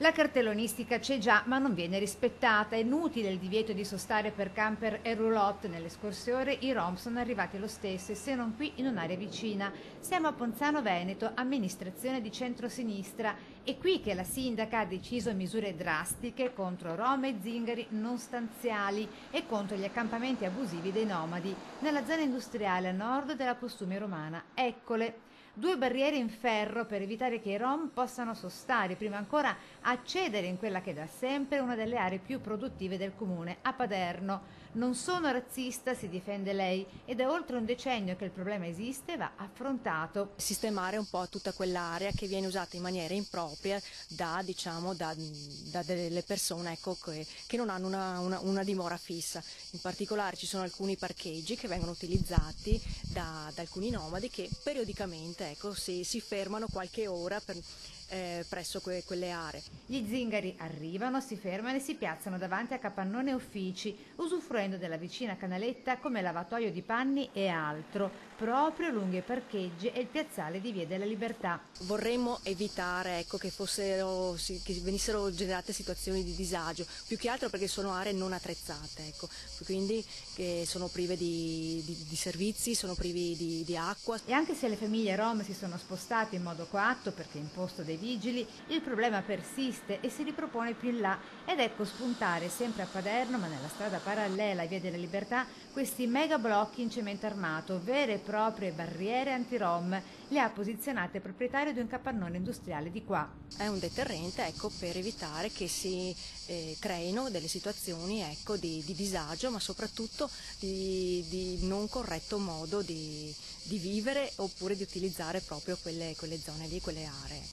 La cartellonistica c'è già, ma non viene rispettata. È inutile il divieto di sostare per camper e roulotte. Nelle scorse ore i rom sono arrivati lo stesso, e se non qui in un'area vicina. Siamo a Ponzano Veneto, amministrazione di centrosinistra. È qui che la sindaca ha deciso misure drastiche contro rom e zingari non stanziali e contro gli accampamenti abusivi dei nomadi nella zona industriale a nord della Postumia Romana. Eccole. Due barriere in ferro per evitare che i rom possano sostare, prima ancora accedere in quella che da sempre è una delle aree più produttive del comune, a Paderno. Non sono razzista, si difende lei, ed è oltre un decennio che il problema esiste e va affrontato. Sistemare un po' tutta quell'area che viene usata in maniera impropria da, diciamo, da delle persone, ecco, che non hanno una dimora fissa. In particolare ci sono alcuni parcheggi che vengono utilizzati da alcuni nomadi che periodicamente, ecco, si fermano qualche ora presso quelle aree. Gli zingari arrivano, si fermano e si piazzano davanti a capannone e uffici, usufruendo della vicina canaletta come lavatoio di panni e altro, proprio lungo i parcheggi e il piazzale di Via della Libertà. Vorremmo evitare, ecco, che venissero generate situazioni di disagio, più che altro perché sono aree non attrezzate, ecco, quindi che sono prive di servizi, sono privi di acqua. E anche se le famiglie rom si sono spostate in modo coatto perché imposto dai vigili, il problema persiste e si ripropone più in là. Ed ecco spuntare sempre a Paderno, ma nella strada parallela a Via della Libertà, questi mega blocchi in cemento armato, vere e proprie barriere anti-rom. Le ha posizionate il proprietario di un capannone industriale di qua. È un deterrente, ecco, per evitare che si creino delle situazioni, ecco, di disagio, ma soprattutto di non corretto modo di vivere oppure di utilizzare proprio quelle zone lì, quelle aree.